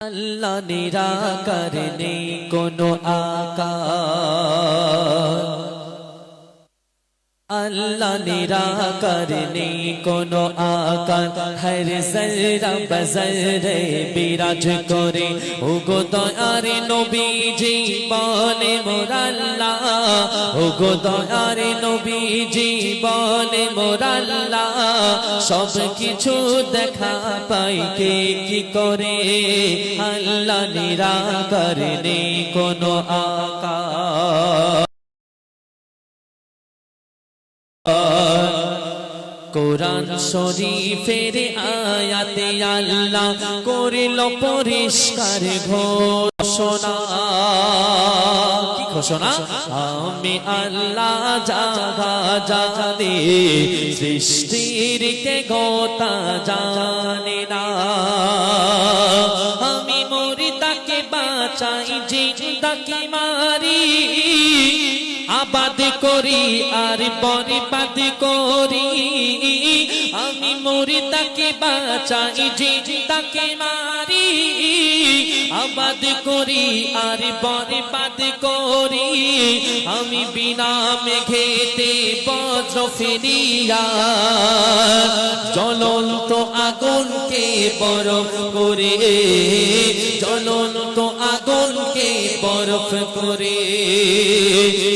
अल्लाह निराकार नहीं कोनो आकार, अल्लाह निराकार नहीं कोनो आकार, हर जर्रा बजर्रे बिराज करे। ओगो दयारे नबीजी बोले मोर अल्लाह, ओगो दयारे नबीजी बोले मोर अल्लाह, सब किछु देखा पाई के की करे। अल्लाह निराकार नहीं कोनो आकार। কোরআন শরীফের আয়াতে আল্লাহ করিল পরিষ্কার ঘোষণা। কি ঘোষণা? আমি আল্লাহ জাগা জানি, সৃষ্টির কে গোতা জানে না। আমি মরি তাকে বাঁচাই, জিন্দাকে মারি, আবাদ করি আর বরবাদ করি। আমি মরি তাকে বাঁচাই, জিন্দাকে মারি, আবাদ করি আর বরবাদ করি। আমি বিনা মেঘেতে বজ্র ফেলিয়া জ্বলন্ত আগুনকে বরফ করে, জ্বলন্ত আগুনকে বরফ করে।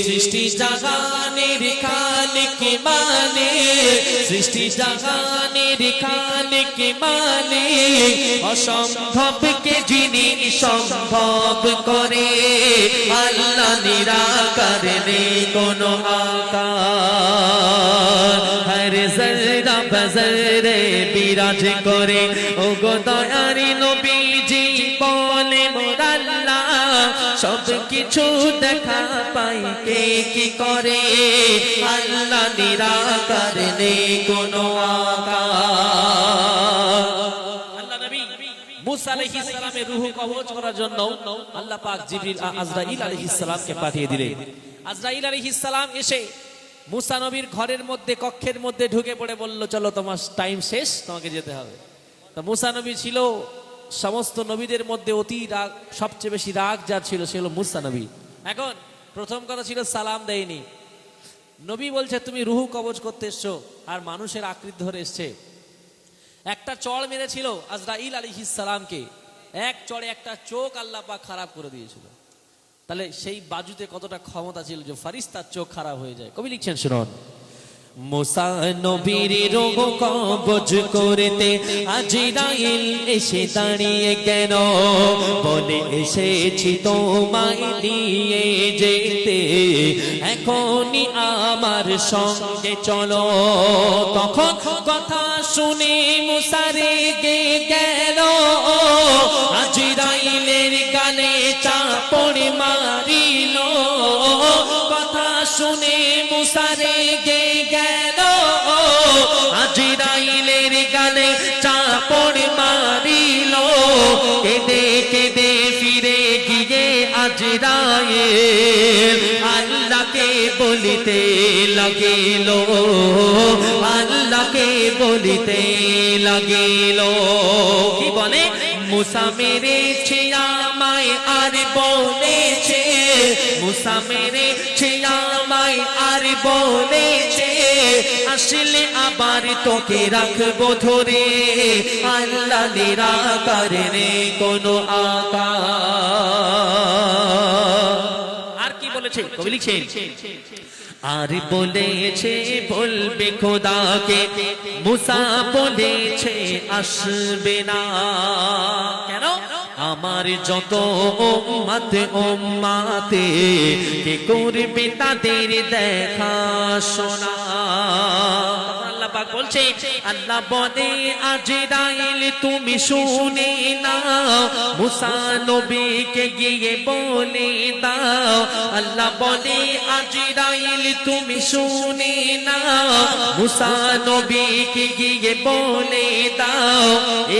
সৃষ্টি জাগানের খালিক মানে, সৃষ্টি জাগানের খালিক মানে, অসম্ভবকে যিনি সম্ভব করে। আল্লাহ নিরাকার নেই কোনো আকার, হর জর্রা বজর্রে বিরাজ করে। ওগো দয়ারে নবীজি বলে মোর আল্লাহ, সব কিছু দেখা পাই কে কি করে। আল্লাহ নিরাকার নেই কোনো আকার। আল্লাহ নবী মুসা আলাইহিস সালামের রূহ কবজ করার জন্য আল্লাহ পাক জিবরিল আজরাইল আলাইহিস সালামকে পাঠিয়ে দিলেন। আজরাইল আলাইহিস সালাম এসে মুসা নবীর ঘরের মধ্যে, কক্ষের মধ্যে ঢুকে পড়ে বলল, চলো তোমার টাইম শেষ, তোমাকে যেতে হবে। তো মুসা নবী ছিল সমস্ত নবীদের মধ্যে অতি রাগ, সবচেয়ে বেশি রাগ যার ছিল সে হলো মুসা নবী। এখন প্রথম কথা ছিল সালাম দেয়নি। নবী বলছে তুমি রুহ কবজ করতে এসছো আর মানুষের আকৃতি ধরে এসছে। একটা চড় মেরেছিল আজরাইল আলাইহিস সালামকে, এক চড়ে একটা চোখ আল্লাহ পাক খারাপ করে দিয়েছিল। তাহলে সেই বাজুতে কতটা ক্ষমতা ছিল যে ফারিস্তার চোখ খারাপ হয়ে যায়। কবি লিখছেন শুনুন, মুসা নবীর রূহ কবজ করতে আজরাইল এসে দাঁড়িয়ে কেন, বলে এসেছি তোমায় নিয়ে যেতে, এখনই আমার সঙ্গে চলো। তখন কথা শুনে মুসা রেগে গেল, আজরাইলের গালে চাপড় মারিল। কথা শুনে মুসা রেগে গেল, আজরাইলের গালে চাপড় মারিল। কেঁদে কেঁদে ফিরে গিয়ে আজরাইল আল্লাহকে বলিতে লাগিল, আল্লাহকে বলিতে লাগিল। কি বলে? মুসা মেরেছে আমায় আর বলেছে, মুসা মেরেছে আমায় আর বলেছে, আসলে আবার তোকে রাখবো ধরে। আল্লাহ নিরাকার নেই কোনো আকার। আর কি বলেছে কবি লিখছেন, আর বলেছে বলবে খোদাকে, মুসা বলেছে আসবে না। কেন? আমার যত উম্মত উম্মাতে কে করবে তাদের দেখা শোনা। আল্লাহ পাক বলছে, আল্লাহ বলে আজরাইল তুমি শুনে নাও, মুসা নবীকে গিয়ে বলে দাও। আল্লাহ বলে আজরাইল তুমি শুনে নাও, মুসা নবীকে গিয়ে বলে দাও,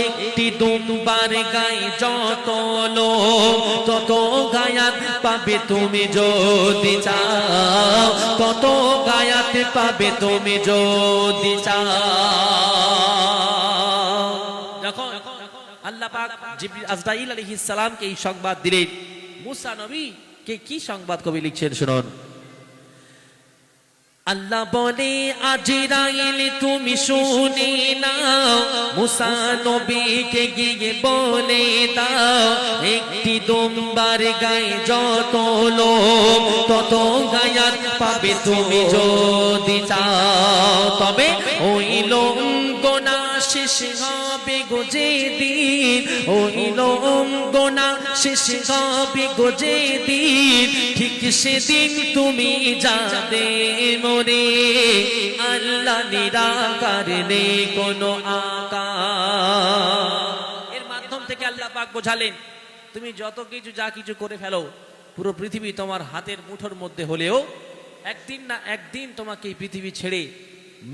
একটি দুম্বার গায়ে যত লোক তত গায়াত পাবে তুমি যদি চাও, তত গায়াত পাবে তুমি যদি চাও। দেখো আল্লাহ পাক জিবরিল আজরাইল আলাইহিস সালামকে এই সংবাদ দিলেন। মুসা নবীকে কি সংবাদ কবি লিখছেন শুনুন। আল্লাহ বলে আজরাইল তুমি শুনে নাও, মুসা নবীকে গিয়ে বলে দাও, একটি দুম্বার গায়ে যত লোক তত গায়াত পাবে তুমি যদি চাও, তবে ওই লোক গোনা শেষ হবে গো যেদিন, ওই লোক গোনা শেষ হবে গো যেদিন, ঠিক সেদিন তুমি যাবে মরে, আল্লাহ নিরাকার নেই কোনো আকার। এর মাধ্যম থেকে আল্লাহ পাক বোঝালেন তুমি যত কিছু যা কিছু করে ফেলো, পুরো পৃথিবী তোমার হাতের মুঠোর মধ্যে হলেও একদিন না একদিন তোমাকে এই পৃথিবী ছেড়ে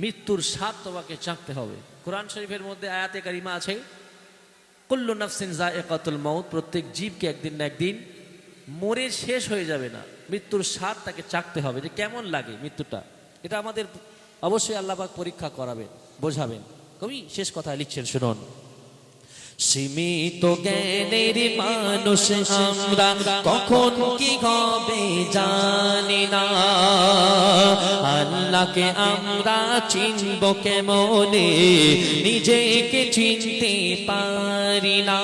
মৃত্যুর স্বাদ তোমাকে চাখতে হবে। কোরআন শরীফের মধ্যে আয়াতে কারিমা আছে, কুল্লু নাফসিন যায়িকাতুল মাউত, প্রত্যেক জীবকে একদিন না একদিন মরে শেষ হয়ে যাবে না, মৃত্যুর স্বাদ তাকে চাখতে হবে, যে কেমন লাগে মৃত্যুটা। এটা আমাদের অবশ্যই আল্লাহ পাক পরীক্ষা করাবেন, বোঝাবেন। কবি শেষ কথা লিখছেন শুনুন। সীমিত জ্ঞানের মানুষ আমরা, কখন কি হবে জানি না, আল্লাহকে আমরা চিনব কেমনে, নিজেকে চিনতে পারি না,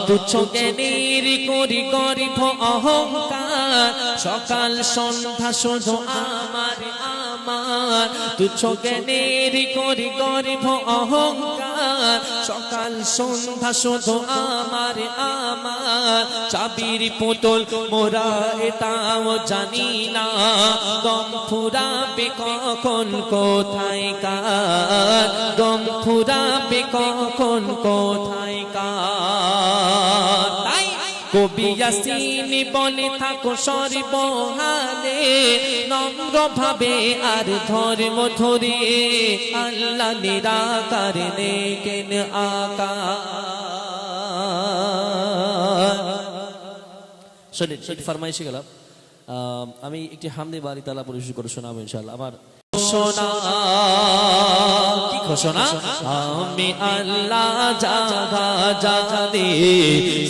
তুচ্ছ জ্ঞানের করি গর্ব অহংকার, সকাল সন্ধ্যা শুধু আমার আমার, তুচ্ছ জ্ঞানের করি গর্ব অহংকার, সকাল সন্ধ্যা শুধু আমার আমার, চাবির পুতুল মোরা এটাও জানি না, দম ফুরাবে কখন কোথায় কার, দম ফুরাবে কখন কোথায় কার। তাই কবি ইয়াসিন বলে থাকো সর্বহালে, নম্র ভাবে আর ধর্ম ধরে, আল্লাহ নিরাকার নেই কেন আকার। শোনেন, সেটি ফরমাইশে গেলাম, আমি একটি হামদে বাড়ি তালা পরিবেশন করে শোনাবো ইনশাআল্লাহ। আমার ঘোষণা, কি ঘোষণা? আমি আল্লাহ যাহা জানি,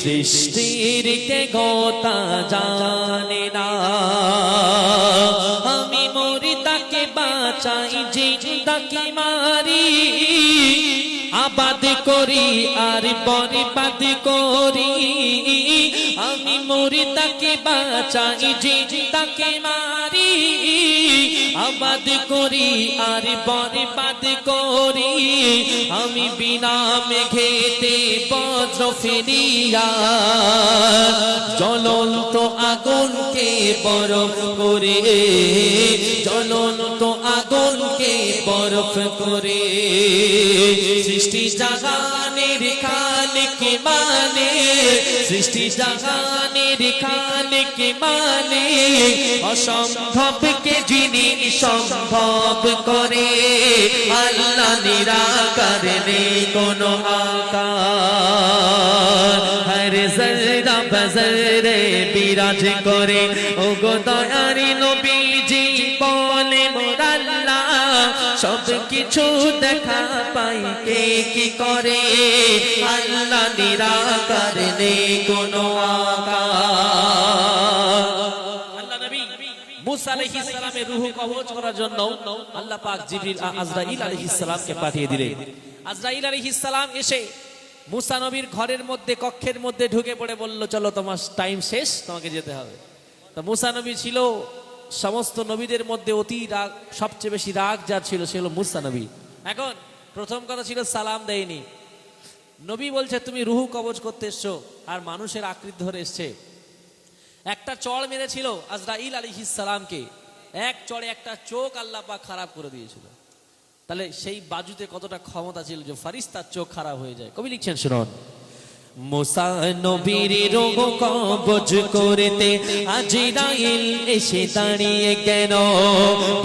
সৃষ্টির কে গোতা জানে না, আমি মরি তাকে বাঁচাই, জিন্দাকে মারি, আবাদ করি আর বরবাদ করি, আমি মরি তাকে বাঁচাই, জিন্দাকে মারি, আবাদ করি আর বরবাদ করি, আমি বিনা মেঘেতে বজ্র ফেরিয়া, জ্বলন্ত আগুনকে বরফ করে, জ্বলন্ত আগুনকে বরফ করে, সৃষ্টি জাহানের খালিক মানে, সৃষ্টি জাহানের খালিক মানে, অসম্ভবকে যিনি সম্ভব করে, আল্লাহ নিরাকার নেই কোনো আকার, হর জরা বজরে বিরাজ করে, ও গো দয়ারি নবীজি বলে মোর আল্লাহ, সব কিছু দেখা পাই কে কি করে, আল্লাহ নিরাকার নেই কোনো আকার। আল্লাহ নবী মুসা আলাইহিস সালামের রূহ কবজ করার জন্য আল্লাহ পাক জিবরিল আজরাইল আলাইহিস সালামকে পাঠিয়ে দিলেন। আজরাইল আলাইহিস সালাম এসে মুসা নবীর ঘরের মধ্যে, কক্ষের মধ্যে ঢুকে পড়ে বলল, চলো তোমার টাইম শেষ, তোমাকে যেতে হবে। তো মুসা নবী ছিল সমস্ত নবীদের মধ্যে অতি রাগ, সবচেয়ে বেশি রাগ যার ছিল সে হলো মুসা নবী। এখন প্রথম কথা ছিল সালাম দেয়নি, নবী বলছে তুমি রুহু কবজ করতে এসছো, আর মানুষের আকৃতি ধরে এসছে। একটা চড় মেরেছিল আজরাইল আলাইহিস সালামকে, এক চড়ে একটা চোখ আল্লাহ পাক খারাপ করে দিয়েছিল। তাহলে সেই বাজুতে কতটা ক্ষমতা ছিল যে ফারিস্তার চোখ খারাপ হয়ে যায়। কবি লিখছেন শুনুন, মুসা নবীর রূহ কবজ করতে আজরাইল এসে দাঁড়িয়ে কেন,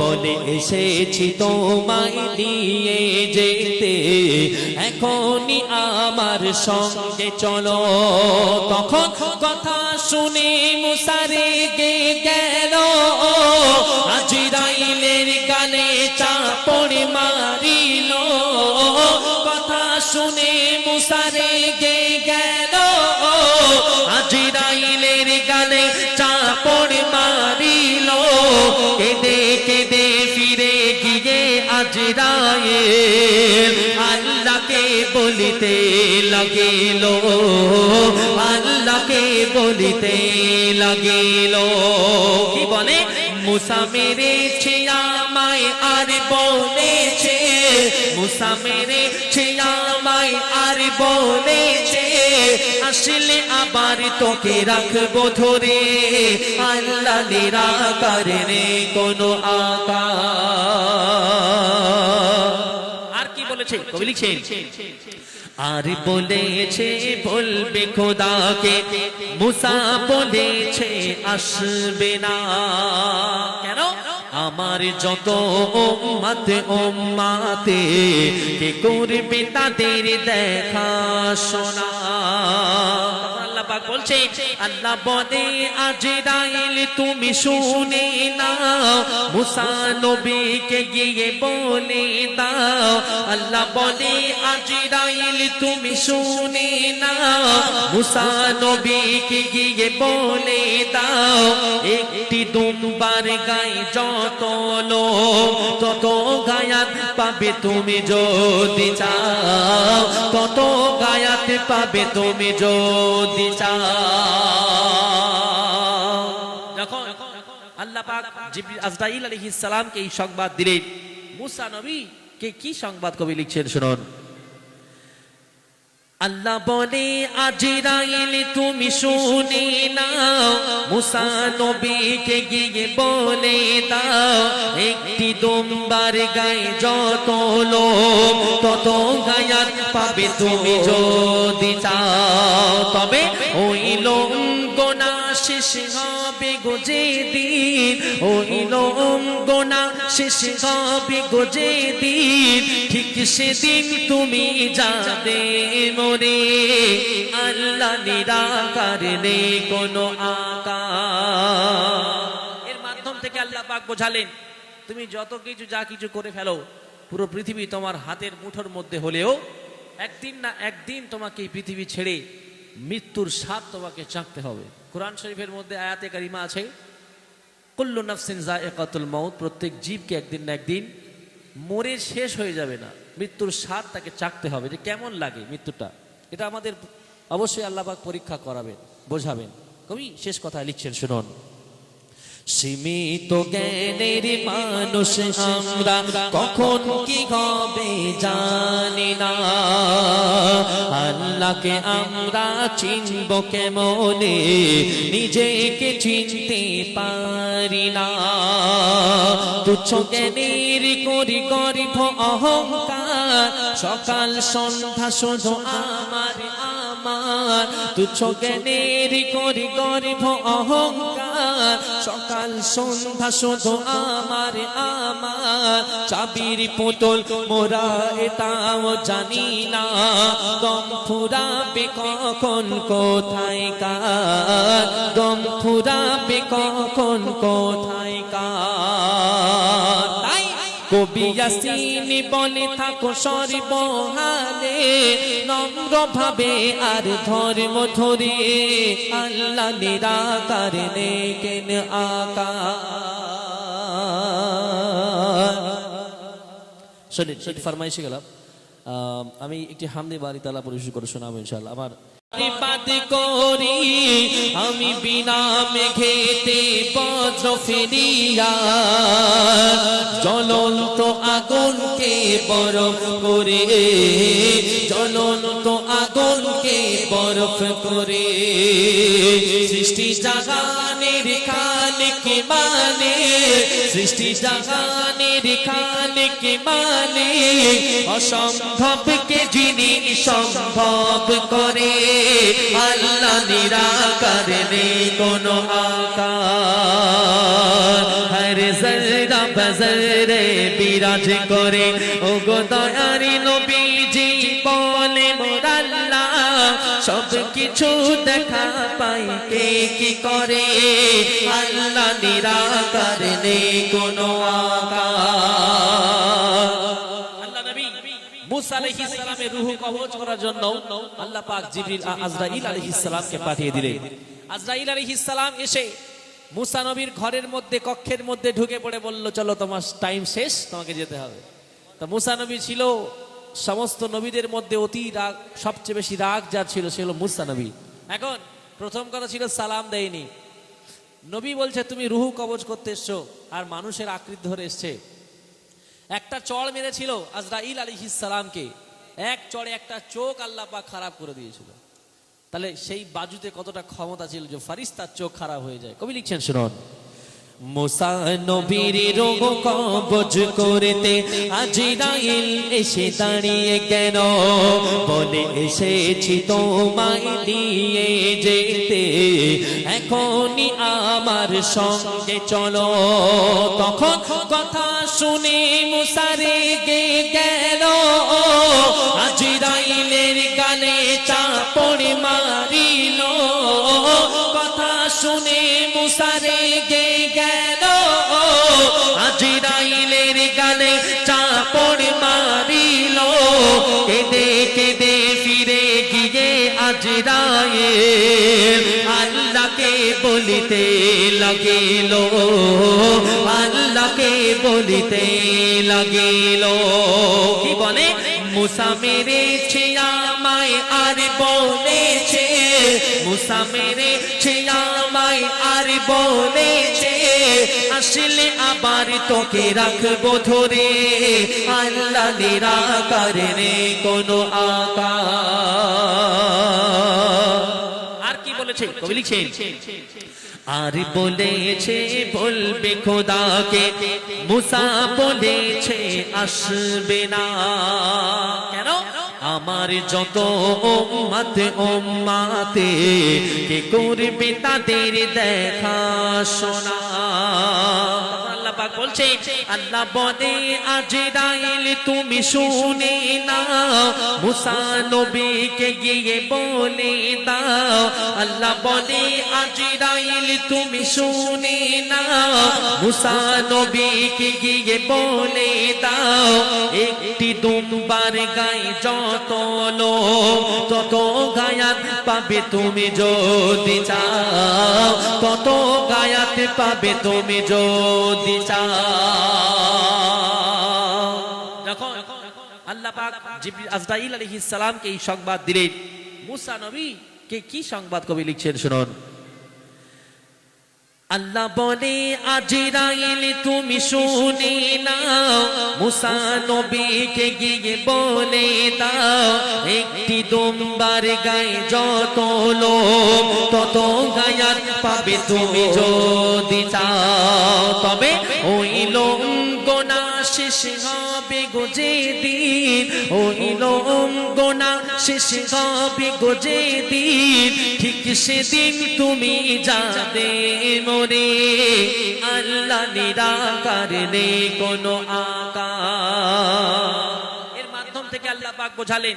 বলে এসেছি তোমায় নিয়ে যেতে, এখনই আমার সঙ্গে চলো। তখন কথা শুনে মুসা রেগে গেল, আজরাইলের গালে চাপড় মারিল, কথা শুনে মুসারে গে গেল আজরাইলের গালে চাপড় মারিল কেঁদে কেঁদে ফিরে গিয়ে আজরাইল আল্লাহকে বলিতে লাগিল আল্লাহকে বলিতে লাগিল কি বলে মুসা মেরেছে আমায় আর বলেছে মুসা মেরেছে আমায় আর বলেছে আসলে আবার তোকে রাখবো ধরে আল্লাহ নিরাকার রে কোনো আকার আর কি বলেছে কবি লিখছেন আর বলেছে বলবে খোদাকে মুসা বলেছে আসবে না কেন আমার যত উম্মত উম্মাতে কে করবে তাদের দেখা শোনা আল্লাহ পাক বলছে আল্লাহ বলে আজরাইল তুমি শুনে নাও মুসা নবীকে গিয়ে বলে দাও আল্লাহ বলে আজরাইল তুমি শুনে নাও মুসা নবীকে গিয়ে বলে দাও একটি দুমবার গায়ে যত লোক তত গায়াত পাবে তুমি যদি চাও তত গায়াত পাবে তুমি যদি চাও যখন আল্লাহ পাক জিবরিল আজরাইল আলাইহিস সালামকে এই সংবাদ দিলেন মুসা নবী কে কি সংবাদ কবি লিখছেন শুনুন আল্লাহ বলে আজরাইল তুমি শুনে নাও মুসা নবীকে গিয়ে বলে দাও একটি দুমবার গায়ে যত লোক তত গায়াত পাবে তুমি যদি চাও তবে ওই লোক গোনা শেষ হবে গো যেদিন ওই লোক গোনা শেষ হবে গো যেদিন ঠিক সেদিন তুমি যাবে মরে আল্লাহ নিরাকার নেই কোনো আকার এর মাধ্যম থেকে আল্লাহ পাক বোঝালেন তুমি যত কিছু যা কিছু করে ফেলো পুরো পৃথিবী তোমার হাতের মুঠোর মধ্যে হলেও একদিন না একদিন তোমাকে এই পৃথিবী ছেড়ে মৃত্যুর স্বাদ তোমাকে চাখতে হবে কুরআন শরীফের মধ্যে আয়াতে কারিমা আছে কুল্লু নাফসিন যায়িকাতুল মাউত প্রত্যেক জীবকে একদিন না একদিন মরে শেষ হয়ে যাবে না মৃত্যুর স্বাদ তাকে চাখতে হবে যে কেমন লাগে মৃত্যুটা এটা আমাদের অবশ্যই আল্লাহ পাক পরীক্ষা করাবেন বোঝাবেন কবি শেষ কথা লিখছেন শুনুন সীমিত জ্ঞানের মানুষ আমরা কখন কি হবে জানি না আল্লাহকে আমরা চিনব কেমনে নিজেকে চিনতে পারি না তুচ্ছ জ্ঞানের করি গর্ব অহংকার সকাল সন্ধ্যা শুধু আমার আমার তুচ্ছ জ্ঞানের করি গর্ব অহংকার সকাল সন্ধ্যা শুধু আমার আমার চাবির পুতুল মোরা এটাও জানি না দম ফুরাবে কখন কোথায় কার দম ফুরাবে কখন কোথায় কার তাই কবি ইয়াসিন বলে থাকো সর্বহালে নম্র ভাবে আর ধর্ম ধরে আল্লাহ নিরাকার নেকেন আকার শুনুন শুনুন ফরমাইশে গেলাম আমি একটি হামদে বাড়ি তালা পরিবেশন করে শোনাবো ইনশাআল্লাহ আমার বাদ করি আমি বিনা মেঘেতে বজ্র ফেরিয়া জ্বলন্ত আগুনকে বরফ করে জ্বলন্ত আগুনকে বরফ করে সৃষ্টি জাগানের খালিক মানে সৃষ্টি জাগানের খালিক মানে অসম্ভবকে যিনি সম্ভব করে আল্লাহ নিরাকার নেই কোনো আকার হর জরা বজরে বিরাজ করে ও গো দয়ারি নবীজি বলে মোর আল্লাহ সব কিছু দেখা পাই কে কি করে আল্লাহ নিরাকার নেই কোনো আকার মুসা আলাইহিস সালামের রূহ কবজ করার জন্য আল্লাহ পাক জিবরিল আজরাইল আলাইহিস সালামকে পাঠিয়ে দিলেন। আজরাইল আলাইহিস সালাম এসে মুসা নবীর ঘরের মধ্যে কক্ষের মধ্যে ঢুকে পড়ে বলল, চলো তোমার টাইম শেষ, তোমাকে যেতে হবে। তো মুসা নবী ছিল সমস্ত নবীদের মধ্যে অতি রাগ, সবচেয়ে বেশি রাগ যার ছিল সে হলো মুসা নবী। এখন প্রথম কথা ছিল সালাম দেয়নি। নবী বলছে তুমি রূহ কবজ করতে এসছো আর মানুষের আকৃতি ধরে এসছে। একটা চড় মেরেছিল আজরাইল আলাইহিস সালামকে, এক চড়ে একটা চোখ আল্লাহ পাক খারাপ করে দিয়েছিল। তাহলে সেই বাজুতে কতটা ক্ষমতা ছিল যে ফারিস্তার চোখ খারাপ হয়ে যায়। কবি লিখছেন শুনুন, মুসা নবীর রূহ কবজ করতে আজরাইল এসে দাঁড়িয়ে কেন, বলে এসেছি তোমায় নিয়ে যেতে, এখনই আমার সঙ্গে চলো। তখন কথা শুনে মুসা রেগে গেল, আজরাইলের গালে চাপড় মারিল। কথা শুনে মুসা রেগে গেল, আজরাইলের গালে চাপড় মারিল। কেঁদে কেঁদে ফিরে গিয়ে আজরাইল আল্লাহকে বলিতে লাগিল, আল্লাহকে বলিতে লাগিল। কি বলে, মুসা মেরেছে আমায় আর বলেছে, মুসা মেরেছে আমায় আর বলেছে, আসলে আবার তোকে রাখবো ধরে, আল্লাহ নিরাকার রে কোনো আকার। আর কি বলেছে কবি লিখছেন, আর বলেছে বলবে খোদাকে, মুসা বলেছে আসবে না। কেন? আমার যত উম্মত উম্মাতে কে করবে তাদের দেখা শোনা। আল্লাহ পাক বলছে, আল্লাহ বলে আজরাইল তুমি শুনে না, মুসা নবীকে গিয়ে বলে দাও। আল্লাহ বলে আজরাইল তুমি শুনে না, মুসা নবীকে গিয়ে বলে দাও, একটি দুম্বার গায়ে যত লোক তত গায়াত পাবে তুমি যদি চাও, তত গায়াত পাবে তুমি যদি চাও। যখন আল্লাহ পাক জিবরিল আজরাইল আলাইহিস সালামকে এই সংবাদ দিলেন, মুসা নবী কে কি সংবাদ কবি লিখছেন শুনুন। আল্লাহ বলে আজরাইল তুমি শুনে নাও, মুসা নবীকে গিয়ে বলে দাও, একটি দুম্বার গায়ে যত লোক তত গায়াত পাবে তুমি যদি চাও। তবে ওই লোক গোনা শেষ হবে গো যেদিন, ওই লোক গোনা শেষ হবে গো যেদিন, ঠিক সেদিন তুমি যাবে মরে, আল্লাহ নিরাকার নেই কোনো আকার। এর মাধ্যম থেকে আল্লাহ পাক বোঝালেন,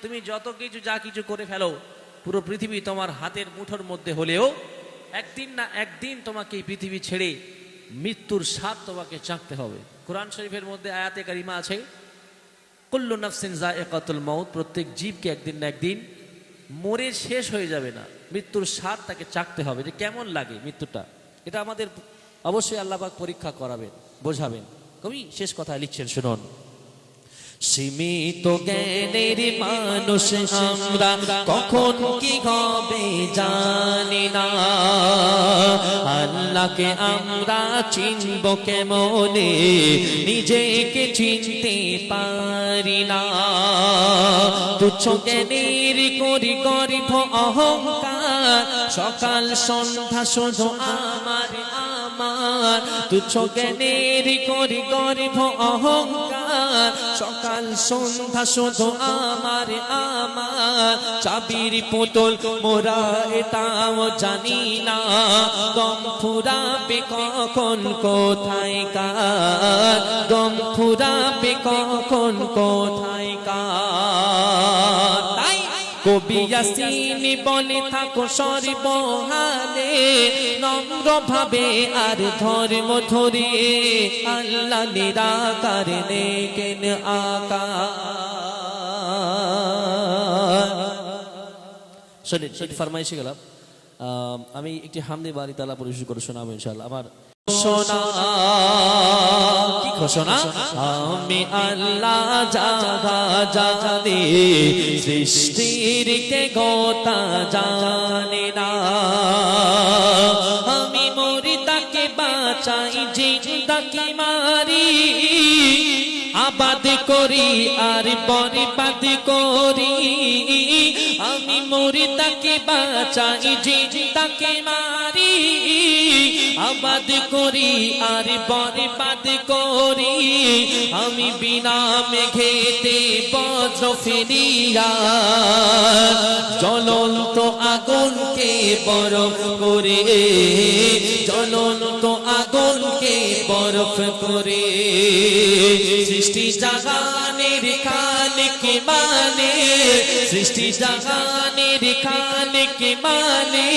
তুমি যত কিছু যা কিছু করে ফেলো, পুরো পৃথিবী তোমার হাতের মুঠোর মধ্যে হলেও একদিন না একদিন তোমাকে এই পৃথিবী ছেড়ে মৃত্যুর স্বাদ তোমাকে চাখতে হবে। কোরআন শরীফের মধ্যে আয়াতে কারিমা আছে, কুল্লু নাফসিন যায়িকাতুল মাউত, প্রত্যেক জীবকে একদিন না একদিন মরে শেষ হয়ে যাবে না, মৃত্যুর স্বাদ তাকে চাখতে হবে, যে কেমন লাগে মৃত্যুটা। এটা আমাদের অবশ্যই আল্লাহ পাক পরীক্ষা করাবেন, বোঝাবেন। কবি শেষ কথা লিখছেন শুনুন, সীমিত জ্ঞানের মানুষ আমরা, কখন কি হবে জানি না, আল্লাহকে আমরা চিনব কেমনে, নিজেকে চিনতে পারি না। তুচ্ছ জ্ঞানের করি গর্ব অহংকার, সকাল সন্ধ্যা শুধু আমার আমার, তুচ্ছ জ্ঞানের করি গর্ব অহংকার, সকাল সন্ধ্যা শুধু আমার আমার, চাবির পুতুল মোরা এটাও জানি না, দম ফুরাবে কখন কোথায় কার, দম ফুরাবে কখন কোথায় কার। তাই কবি ইয়াসিন বলে থাকো সর্বহালে, নম্র ভাবে আর ধর্ম ধরে, আল্লাহ নিরাকার নেই কেন আকার। শোনেন, সেই ফরমাইশে গেলাম। আমি একটি হামদে বাড়ি তালা পরিবেশন করে শোনাবো ইনশাআল্লাহ। আমার ঘোষণা, কি ঘোষণা? আমি আল্লাহ জাগা জানে, সৃষ্টির কে গোতা জানে না। আমি মরি তাকে বাঁচাই, জিন্দাকে মারি, আবাদ করি আর বরবাদ করি। আমি মরি তাকে বাঁচাই, জিন্দাকে মারি, আবাদ করি আর বরবাদ করি। আমি বিনা মেঘেতে বজ্র ফেলিয়া জ্বলন্ত আগুনকে বরফ করে, জ্বলন্ত আগুনকে বরফ করে। সৃষ্টি জাগানের খালিক মানে, সৃষ্টি জাগানের খালিক মানে,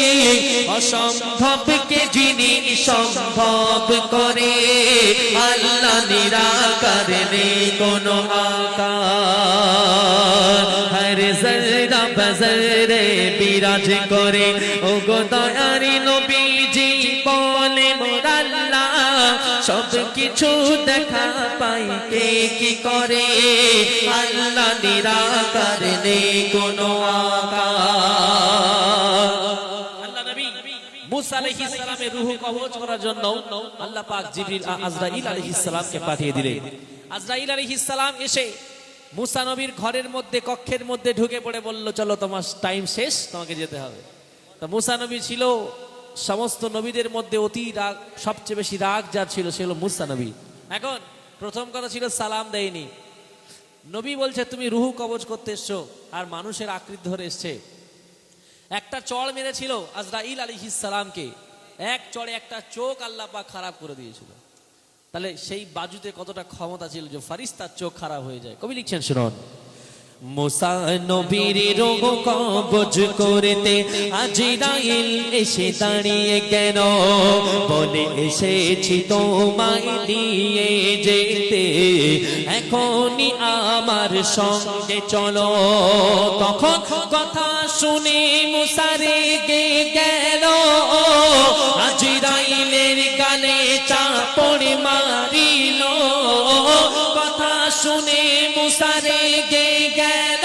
অসম্ভবকে যিনি সম্ভব করে। আল্লাহ নিরাকার, নেই কোনো আকার, হর জরা বজরে বিরাজ করে। ও গো দয়ারি নবীজি বলে মোর আল্লাহ, সব কিছু দেখা পাই কে কি করে। আল্লাহ নিরাকার, নেই কোনো আকার। আল্লাহ নবী মুসা আলাইহিস সালামের রূহ কবজ করার জন্য আল্লাহ পাক জিবরিল আজরাইল আলাইহিস সালামকে পাঠিয়ে দিলেন। আজরাইল আলাইহিস সালাম এসে মুসা নবীর ঘরের মধ্যে, কক্ষের মধ্যে ঢুকে পড়ে বলল, চলো তোমার টাইম শেষ, তোমাকে যেতে হবে। তো মুসা নবী ছিল সমস্ত নবীদের মধ্যে অতি রাগ, সবচেয়ে বেশি রাগ যার ছিল সে হলো মুসা নবী। এখন প্রথম কথা ছিল সালাম দেয়নি। নবী বলছে তুমি রূহ কবজ করতে এসছো আর মানুষের আকৃতি ধরে এসছে। একটা চড় মেরেছিল আজরাইল আলাইহিস সালামকে, এক চড়ে একটা চোখ আল্লাহ পাক খারাপ করে দিয়েছিল। তাহলে সেই বাজুতে কতটা ক্ষমতা ছিল যে ফারিস্তার চোখ খারাপ হয়ে যায়। কবি লিখছেন শুনুন, মুসা নবীর রূহ কবজ করতে আজরাইল এসে দাঁড়িয়ে কেন, বলে এসেছি তোমায় নিয়ে যেতে, এখনই আমার সঙ্গে চলো। তখন কথা শুনে মুসা রেগে গেল, আজরাইলের গালে চাপড় মারিল। কথা শুনে মুসা রেগে গেল,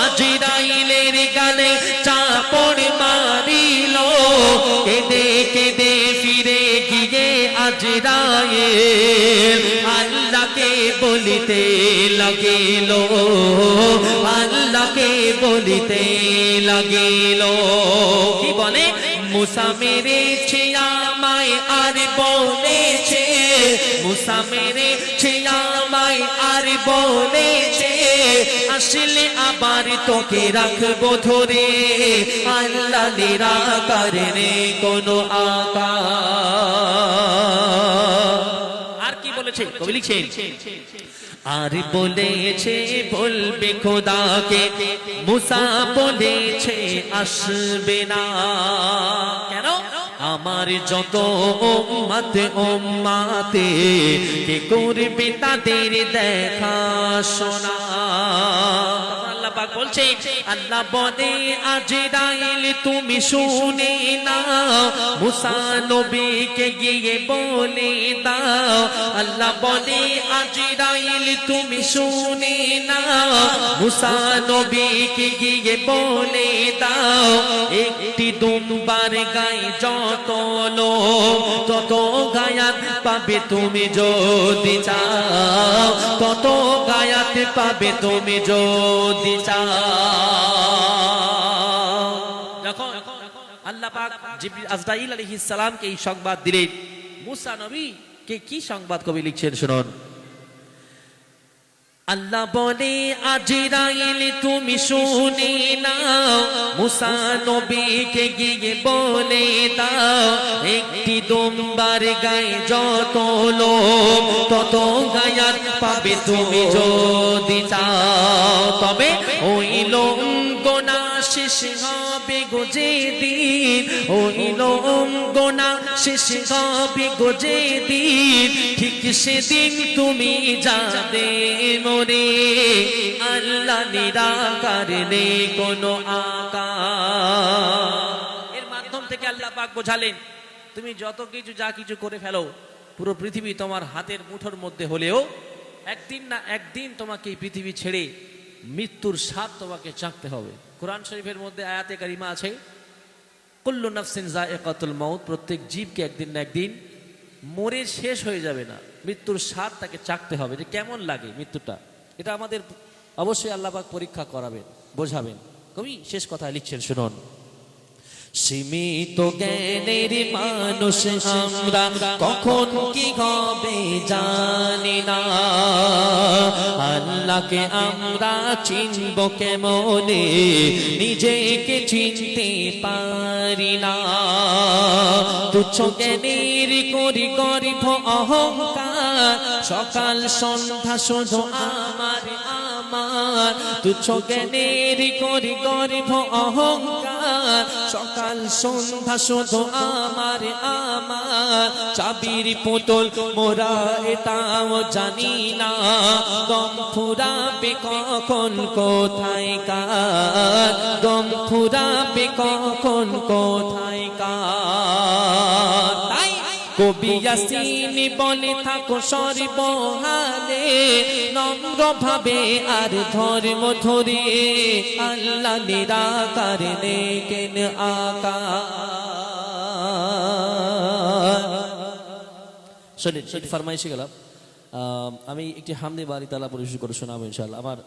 আজরাইলের গালে চাপড় মারিল। কেঁদে কেঁদে ফিরে গিয়ে আজরাইল আল্লাহকে বলিতে লাগিল, আল্লাহকে বলিতে লাগিল। কি বলে? মুসা মেরেছে আমায় আর বলেছে, মুসা মেরেছে আমায় আর বলেছে, আসলে আবার তোকে রাখবো ধরে। আল্লাহ নিরাকার, নেই কোনো আকার। আর কি বলেছে কবি লিখছেন, আর বলেছে বলবে খোদাকে, মুসা বলেছে আসবে না। কেন? আমার যত উম্মত উম্মাতে কে করবে তাদের দেখা শোনা। আল্লাহ পাক বলছে, আল্লাহ বলে আজরাইল তুমি শুনে নাও, মুসা নবীকে গিয়ে বলে দাও। আল্লাহ বলে আজরাইল তুমি শুনে নাও, মুসা নবীকে গিয়ে বলে দাও, একটি দুম্বার গায়ে যত লোক তত গায়াত পাবে তুমি যদি চাও, তত গায়াত পাবে তুমি যদি চাও। যখন আল্লাহ পাক জিবরিল আজরাইল আলাইহিস সালামকে এই সংবাদ দিলেন, মুসা নবী কে কি সংবাদ কবি লিখছেন শুনুন। আল্লাহ বলে আজরাইল তুমি শুনে নাও, মুসা নবীকে গিয়ে বলে দাও, একটি দুম্বার গায়ে যত লোক তত গায়াত পাবে তুমি যদি চাও। তবে ওই লোক গোনা শেষ হবে গোজে দিন, হইল গোনা শেষ হবে গোজে দিন, ঠিক সেদিন তুমি যাবে মরে। আল্লাহ নিরাকার নেই কোনো আকার। এর মাধ্যম থেকে আল্লাহ পাক বোঝালেন তুমি যত কিছু যা কিছু করে ফেলো, পুরো পৃথিবী তোমার হাতের মুঠোর মধ্যে হলেও একদিন না একদিন তোমাকে এই পৃথিবী ছেড়ে মৃত্যুর স্বাদ তোমাকে চাখতে হবে। কোরআন শরীফের মধ্যে আয়াতে কারিমা আছে, কুল্লু নাফসিন যায়িকাতুল মাউত, প্রত্যেক জীবকে একদিন না একদিন মরে শেষ হয়ে যাবে না, মৃত্যুর স্বাদ তাকে চাখতে হবে, যে কেমন লাগে মৃত্যুটা। এটা আমাদের অবশ্যই আল্লাহ পাক পরীক্ষা করাবেন, বোঝাবেন। কবি শেষ কথা লিখছেন, শুনুন। সীমিত জ্ঞানের মানুষ আমরা, কখন কি হবে জানি না, আল্লাহকে আমরা চিনব কেমনে, নিজেকে চিনতে পারি না। তুচ্ছ জ্ঞানের করি গর্ব অহংকার, সকাল সন্ধ্যা শুধু আমার আমার, তুচ্ছ জ্ঞানের করি গর্ব অহংকার, সকাল সন্ধ্যা শুধু আমার আমার, চাবির পুতুল মোরা এটাও জানি না, দম ফুরাবে কখন কোথায় কার, দম ফুরাবে কখন কোথায় কার। তাই কবি ইয়াসিন বলে থাকো সর্বহালে, নম্র ভাবে আর ধর্ম ধরে, আল্লাহ নিরাকার নেই কেন আকার। শুনুন, ফরমাইশে গেলাম, আমি একটি হামদে বাড়ি তালা পরিবেশন করে শোনাবো ইনশাআল্লাহ। আমার